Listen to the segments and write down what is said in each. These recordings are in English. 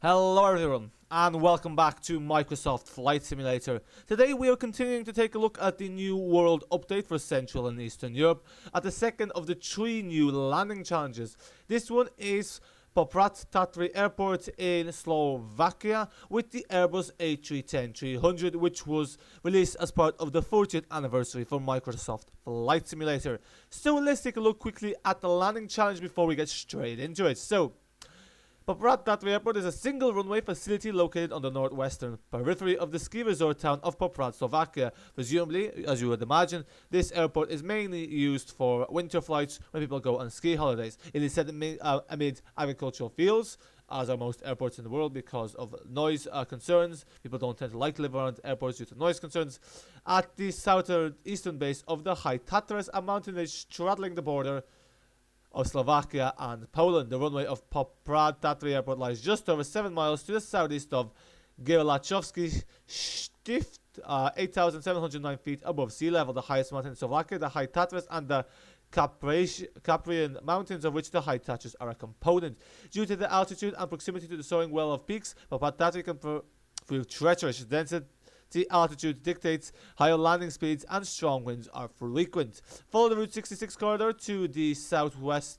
Hello everyone, and welcome back to Microsoft Flight Simulator. Today we are continuing to take a look at the new world update for Central and Eastern Europe, at the second of the three new landing challenges. This one is Poprad-Tatry Airport in Slovakia with the Airbus A310-300, which was released as part of the 40th anniversary for Microsoft Flight Simulator. So let's take a look quickly at the landing challenge before we get straight into it. Poprad-Tatry Airport is a single runway facility located on the northwestern periphery of the ski resort town of Poprad, Slovakia. Presumably, as you would imagine, this airport is mainly used for winter flights when people go on ski holidays. It is set amid agricultural fields, as are most airports in the world, because of noise concerns. People don't tend to like to live around airports due to noise concerns. At the southeastern base of the High Tatras, a mountain range straddling the border of Slovakia and Poland. The runway of Poprad-Tatry Airport lies just over 7 miles to the southeast of Gerlachowski Stift, 8,709 feet above sea level. The highest mountain in Slovakia, the High Tatras, and the Caprian Mountains, of which the High Tatras are a component. Due to the altitude and proximity to the soaring well of peaks, Poprad-Tatry can prove treacherous. Density altitude dictates higher landing speeds and strong winds are frequent. Follow the Route 66 corridor to the southwest,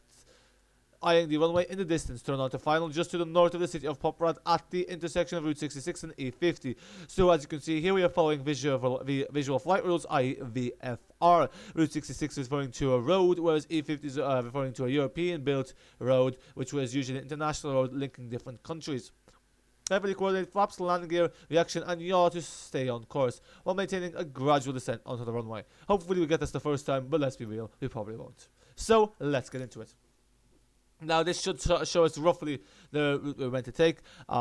eyeing the runway in the distance. Turn onto final just to the north of the city of Poprad at the intersection of Route 66 and E50. So as you can see here, we are following visual flight rules, i.e. VFR. Route 66 is referring to a road, whereas E50 is referring to a European-built road, which was usually an international road linking different countries. Heavily coordinated flaps, landing gear, reaction, and yaw to stay on course, while maintaining a gradual descent onto the runway. Hopefully we get this the first time, but let's be real, we probably won't. So, let's get into it. Now, this should show us roughly the route we're meant to take,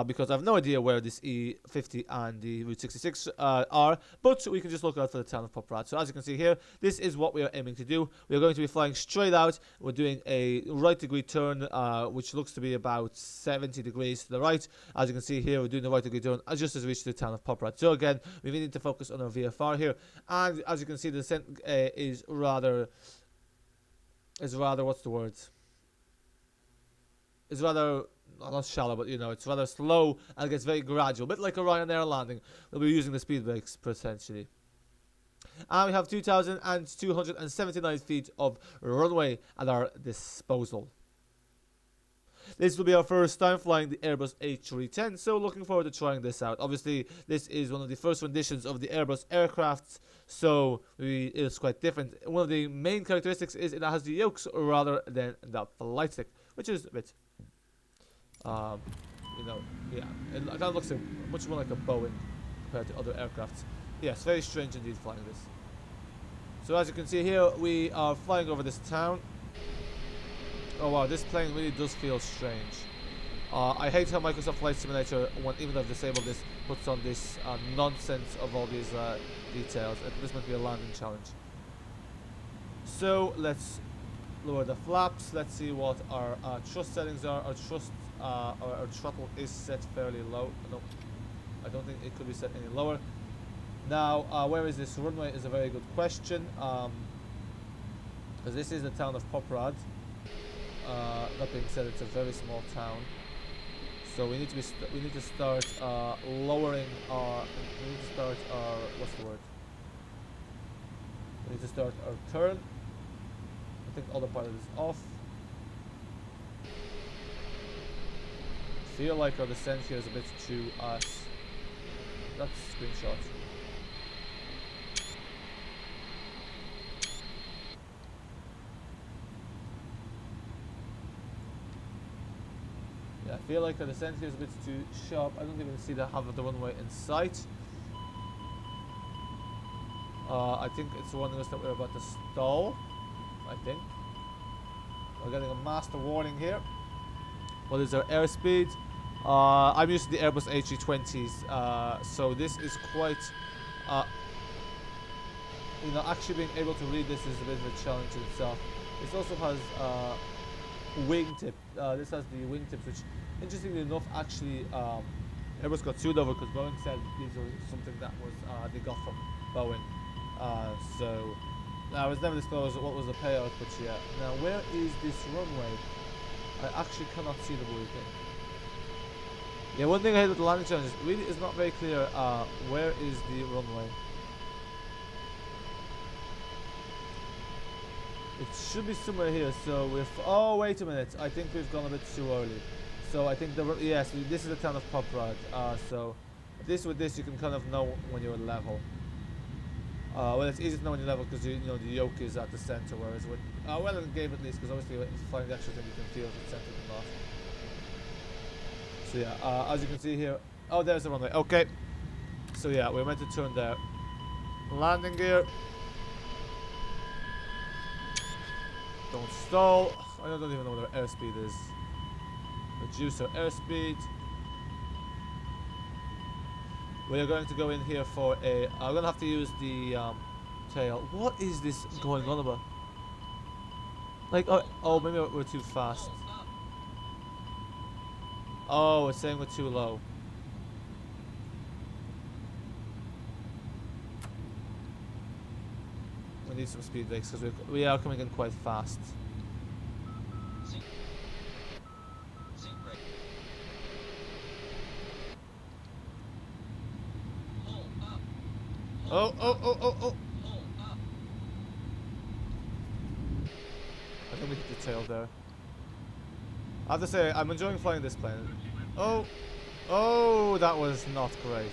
because I have no idea where this E50 and the Route 66 are, but we can just look out for the town of Poprad. So as you can see here, this is what we are aiming to do. We are going to be flying straight out. We're doing a right degree turn, which looks to be about 70 degrees to the right. As you can see here, we're doing the right degree turn just as we reach the town of Poprad. So again, we need to focus on our VFR here. And as you can see, the descent is rather, what's the word? It's rather, not shallow, but it's rather slow and gets very gradual. A bit like a Ryanair landing. We'll be using the speed brakes, potentially. And we have 2,279 feet of runway at our disposal. This will be our first time flying the Airbus A310, so looking forward to trying this out. Obviously, this is one of the first renditions of the Airbus aircrafts, so it's quite different. One of the main characteristics is it has the yokes rather than the flight stick, which is a bit... yeah, it kind of looks much more like a Boeing compared to other aircrafts. Yes, very strange indeed flying this. So as you can see here, we are flying over this town. Oh wow, this plane really does feel strange. I hate how Microsoft Flight Simulator, even though I've disabled this, puts on this nonsense of all these details. This might be a landing challenge. So let's lower the flaps. Let's see what our thrust settings are. Our throttle is set fairly low. No, I don't think it could be set any lower. Now, where is this runway is a very good question. Because this is the town of Poprad. That being said, it's a very small town. So we need to start lowering our. We need to start our. What's the word? We need to start our turn. I think autopilot is off. I feel like our descent here is a bit too that's screenshot. Yeah, I feel like our descent here is a bit too sharp. I don't even see the half of the runway in sight. I think it's warning us that we're about to stall. I think. We're getting a master warning here. What is our airspeed? I'm using the Airbus A320s, so this is quite, actually being able to read this is a bit of a challenge in itself. This also has wingtip. This has the wingtips, which, interestingly enough, actually Airbus got sued over because Boeing said these are something that was they got from Boeing. So now it's never disclosed what was the payout, but yeah. Now where is this runway? I actually cannot see the blue thing. Yeah, one thing I hate with the landing challenge is really it's not very clear where is the runway. It should be somewhere here, so we're oh wait a minute, I think we've gone a bit too early. So I think yes, this is the town of Poprad, so at least with this you can kind of know when you're level. Well, it's easy to know when you're level because you know the yoke is at the center, whereas with well in the game at least, because obviously if you find the extra thing you can feel if it's centered or not. So yeah, as you can see here, oh there's the runway. Okay, so yeah, we're meant to turn there. Landing gear. Don't stall. I don't even know what our airspeed is. Reduce our airspeed. We are going to go in here for a. I'm gonna have to use the tail. What is this going on about? Like, oh, maybe we're too fast. Oh, it's saying we're too low. We need some speed brakes because we are coming in quite fast. Oh, oh, oh, oh, oh. I think we hit the tail there. I have to say, I'm enjoying flying this plane. Oh, oh, that was not great.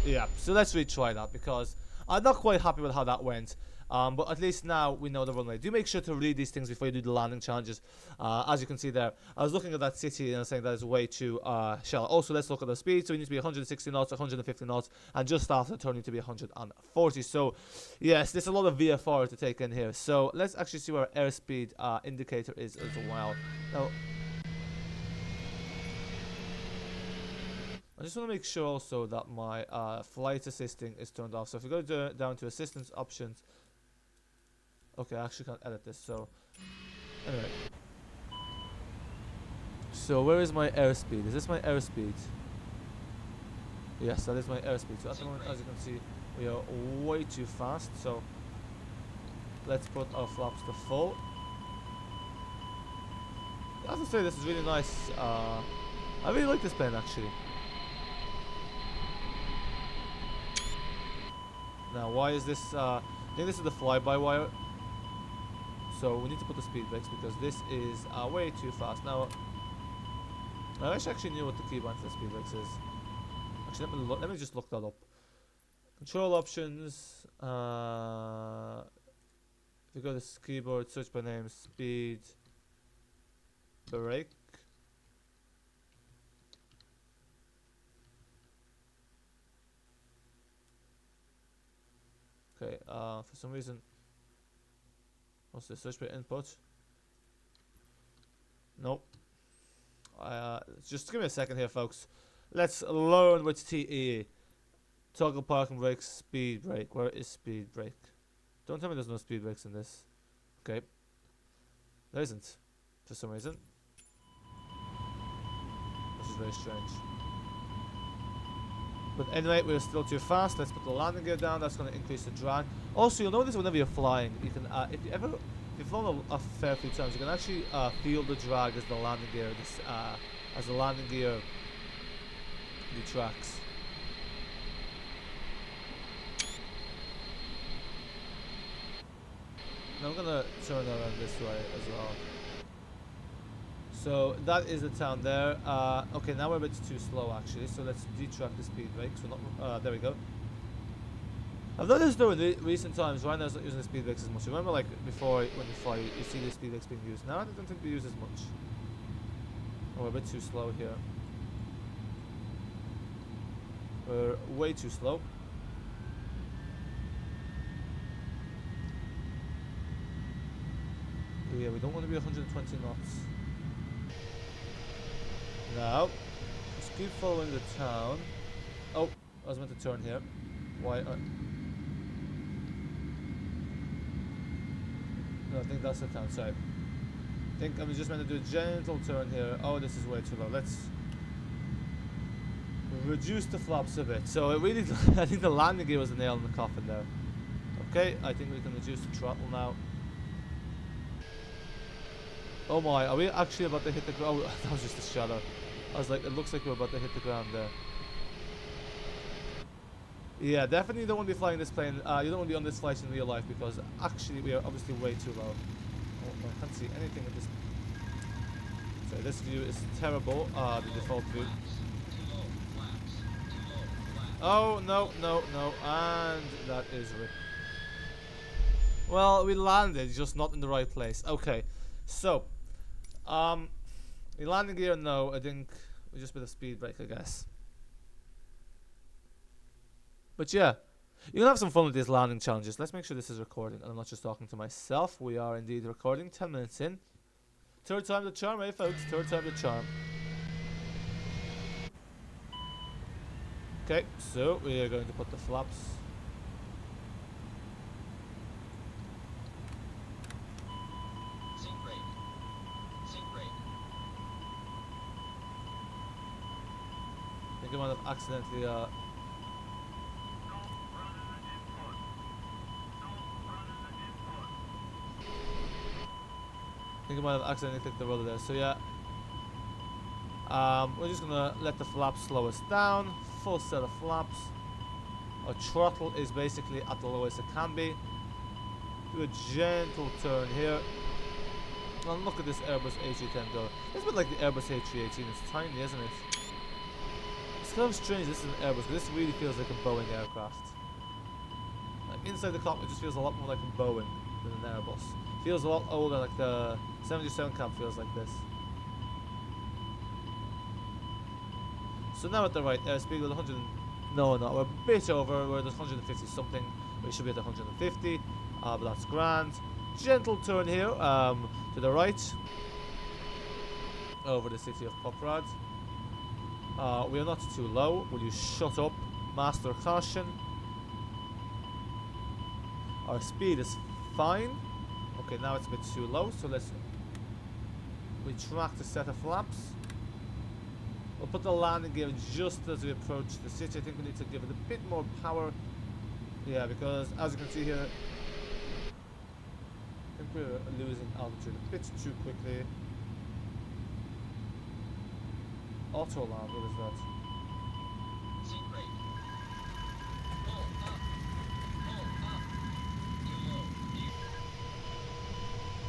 Yeah, so let's retry that because I'm not quite happy with how that went. But at least now we know the runway. Do make sure to read these things before you do the landing challenges. As you can see there, I was looking at that city and saying that is way too shallow. Also, let's look at the speed. So we need to be 160 knots, 150 knots, and just after turning to be 140. So, yes, there's a lot of VFR to take in here. So let's actually see where our airspeed indicator is as well. Now, I just want to make sure also that my flight assisting is turned off. So if we go down to assistance options. Okay, I actually can't edit this, so anyway. So where is my airspeed? Is this my airspeed? Yes, that is my airspeed. So at the moment, as you can see, we are way too fast. So let's put our flaps to full. I have to say this is really nice. I really like this plane actually. Now why is this? I think this is the fly-by-wire. So we need to put the speed brakes because this is way too fast. Now, I wish I actually knew what the keybind for the speed brakes is. Actually, let me just look that up. Control options. If you go to keyboard, search by name, speed brake. Okay. For some reason. What's the search by input? Nope. Just give me a second here, folks. Let's learn what's TE. Toggle parking brake, speed brake. Where is speed brake? Don't tell me there's no speed brakes in this. Okay. There isn't. For some reason. Which is very strange. But anyway, we're still too fast. Let's put the landing gear down. That's going to increase the drag. Also, you'll notice whenever you're flying, you can, if you've flown a fair few times, you can actually feel the drag as the landing gear, retracts. Now I'm gonna turn around this way as well. So that is the town there. Okay, now we're a bit too slow actually, so let's detract the speed brakes. We're not, there we go. I've noticed though in recent times, Rhino's not using the speed brakes as much. Remember like before when you fly, you see the speed brakes being used. Now I don't think they use as much. Oh, we're a bit too slow here. We're way too slow. Yeah, we don't want to be 120 knots. Now, just keep following the town. Oh, I was meant to turn here. Why? No, I think that's the town. Sorry. I think I'm just meant to do a gentle turn here. Oh, this is way too low. Let's reduce the flaps a bit. So it really, I think the landing gear was the nail in the coffin there. Okay, I think we can reduce the throttle now. Oh my, are we actually about to hit the ground? Oh, that was just a shadow. I was like, it looks like we're about to hit the ground there. Yeah, definitely don't want to be flying this plane. You don't want to be on this flight in real life because actually we are obviously way too low. Oh, I can't see anything in this. So this view is terrible. The default view. Oh, no, no, no. And that is rip. Well, we landed, just not in the right place. Okay, so, the landing gear, no, I think we just bit of speed brake, I guess. But yeah, you can have some fun with these landing challenges. Let's make sure this is recording, and I'm not just talking to myself. We are indeed recording, 10 minutes in. Third time the charm, eh, folks? Third time the charm. Okay, so we are going to put the flaps. I think I might have accidentally, I think I might have accidentally clicked the rudder there. So yeah, we're just gonna let the flaps slow us down. Full set of flaps. Our throttle is basically at the lowest it can be. Do a gentle turn here. And look at this Airbus A310 go. It's a bit like the Airbus A318. It's tiny, isn't it? It's kind of strange this is an Airbus, but this really feels like a Boeing aircraft. Like inside the cockpit, it just feels a lot more like a Boeing than an Airbus. Feels a lot older, like the 77 cab feels like this. So now at the right airspeed with 100. No, we're a bit over. We're at 150 something. We should be at 150, but that's grand. Gentle turn here to the right over the city of Poprad. We are not too low. Will you shut up, master caution? Our speed is fine. Okay, now it's a bit too low, so let's retract the set of flaps. We'll put the landing gear just as we approach the city. I think we need to give it a bit more power. Yeah, because as you can see here, I think we're losing altitude a bit too quickly. Auto land, what is that?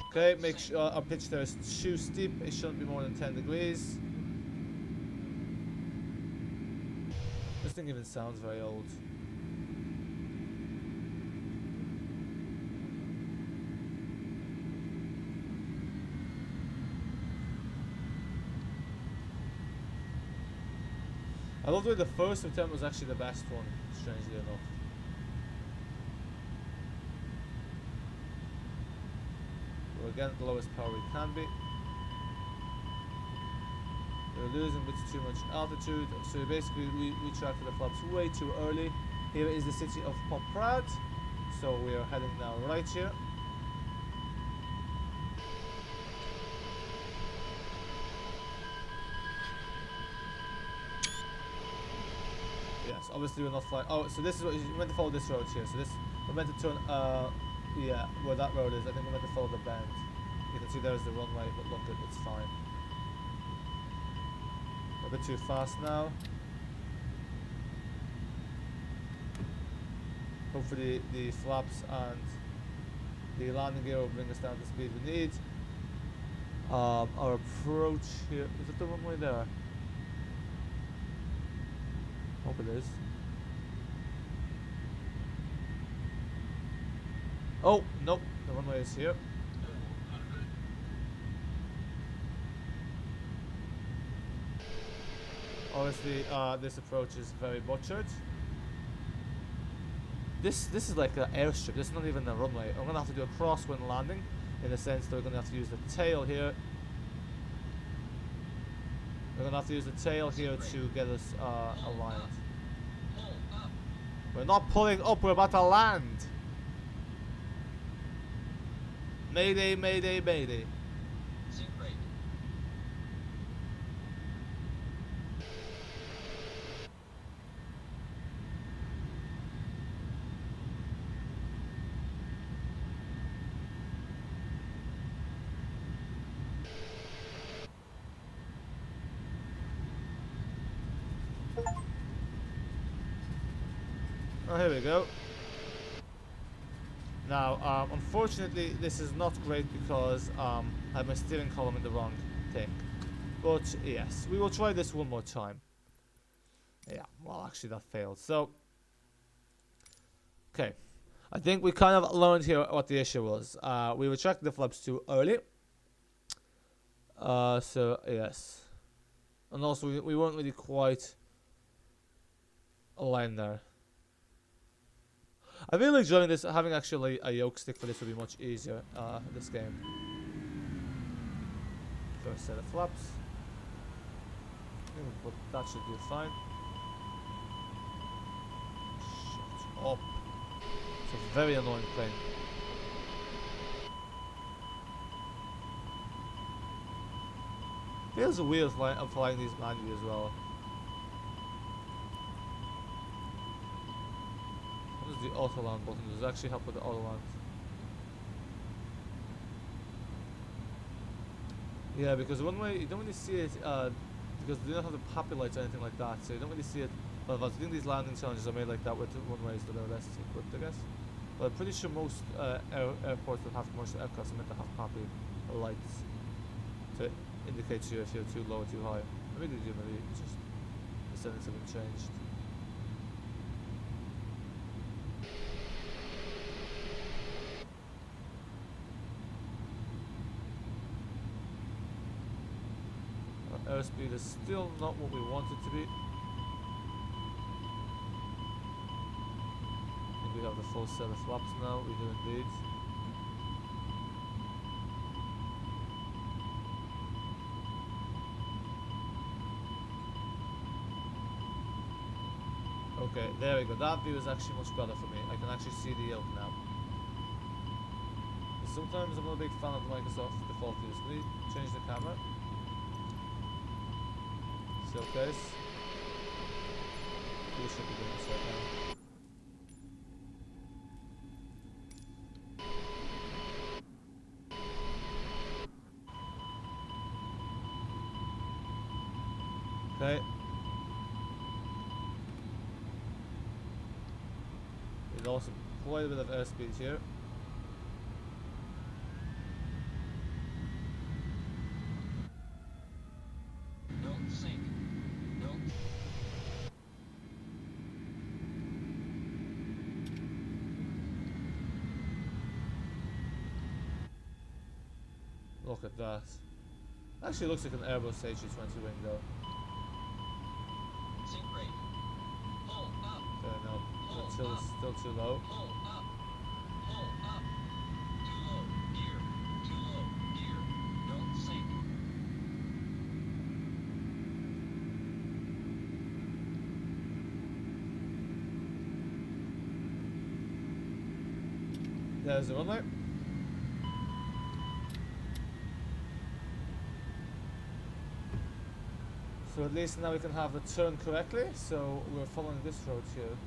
Okay, make sure our pitch there is too steep. It shouldn't be more than 10 degrees. This thing even sounds very old. I love the way the first attempt was actually the best one, strangely enough. We're again at the lowest power we can be. We're losing a bit too much altitude, so basically we retracted the flaps way too early. Here is the city of Poprad, so we are heading now right here. Yes, obviously we're not flying. Oh, so this is what we're meant to follow this road here. So this we're meant to turn. Yeah, where that road is. I think we're meant to follow the bend. You can see there's the runway, but look, it's fine. A bit too fast now. Hopefully the flaps and the landing gear will bring us down to the speed we need. Our approach here, is it the runway there? Hope it is. Oh, nope, the runway is here. Obviously, this approach is very butchered. This is like an airstrip. This is not even a runway. I'm gonna have to do a crosswind landing, in the sense that we're gonna have to use the tail here. We're gonna have to use the tail here to get us aligned. We're not pulling up. We're about to land. Mayday! Mayday! Mayday! Oh, here we go. Now, unfortunately, this is not great because I have my steering column in the wrong thing. But yes, we will try this one more time. Yeah, well, actually, that failed. So, okay. I think we kind of learned here what the issue was. We retracted the flaps too early. So, yes. And also, we weren't really quite aligned there. I really enjoying this. Having actually a yoke stick for this would be much easier this game. First set of flaps. But that should do fine. Shut up. It's a very annoying plane. Feels weird flying these manually as well. What is the auto land button? Does it actually help with the auto land? Yeah, because one way you don't really see it because they don't have the poppy lights or anything like that, so you don't really see it. But I think these landing challenges are made like that with one ways that are less equipped, I guess. But I'm pretty sure most airports that have commercial aircraft are meant to have poppy lights to indicate to you if you're too low or too high. Maybe they do, maybe it's just the settings have been changed. Our airspeed is still not what we want it to be. I think we have the full set of flaps now, we do indeed. Okay, there we go. That view is actually much better for me. I can actually see the yoke now. Sometimes I'm not a big fan of the Microsoft default views. Can we change the camera? Showcase. We should be doing this right now. Okay. We lost quite a bit of airspeed here. Don't sink. Don't. Look at that. Actually looks like an Airbus A310 wing though. Sink rate. Pull up. Okay, no. That's still too low. Pull up. Pull up. Too low. Gear. Too low. Gear. Don't sink. There's the runway. So at least now we can have the turn correctly, so we're following this road here.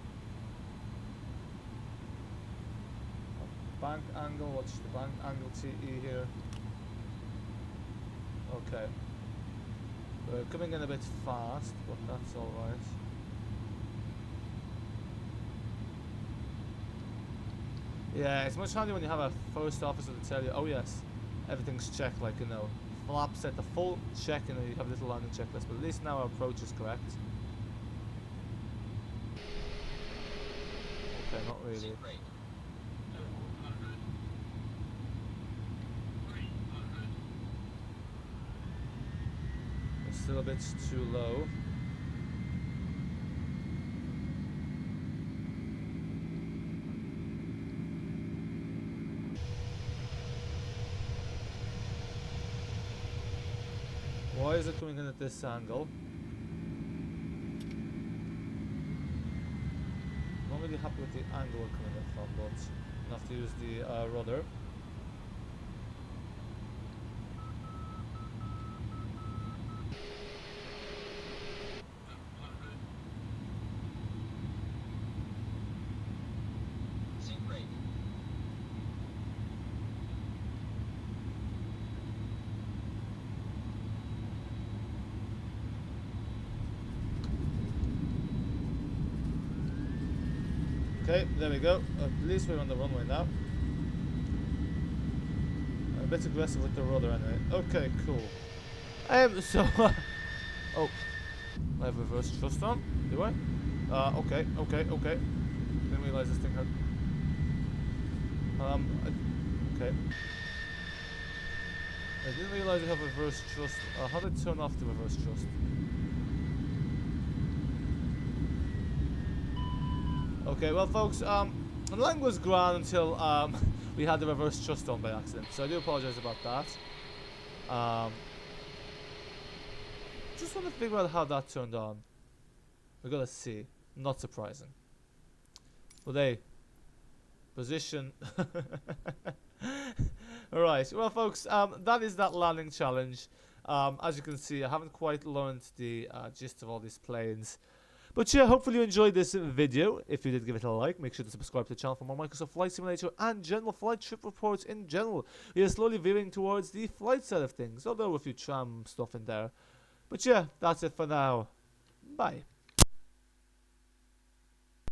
Bank angle, what's the bank angle TE here? Okay. We're coming in a bit fast, but that's alright. Yeah, it's much handier when you have a first officer to tell you, oh yes, everything's checked, like, you know, flaps at the full check, you know, you have a little landing checklist, but at least now our approach is correct. Okay, not really. Sink rate. It's still a bit too low. Why is it coming in at this angle? Not really happy with the angle we're coming in from, but I'll have to use the rudder. Sink rate. Okay, there we go. At least we're on the runway now. A bit aggressive with the rudder anyway. Okay, cool. So oh, I have reverse thrust on. Do I? Okay. Didn't realize this thing had. Okay. I didn't realize I have reverse thrust. How do I turn off the reverse thrust? Okay, well, folks, the line was grand until we had the reverse thrust on by accident. So I do apologize about that. Just want to figure out how that turned on. We gotta see. Not surprising. Well, they position. Alright, well, folks, that is that landing challenge. As you can see, I haven't quite learned the gist of all these planes. But yeah, hopefully you enjoyed this video. If you did, give it a like. Make sure to subscribe to the channel for more Microsoft Flight Simulator and general flight trip reports in general. We are slowly veering towards the flight side of things, although a few tram stuff in there. But yeah, that's it for now. Bye.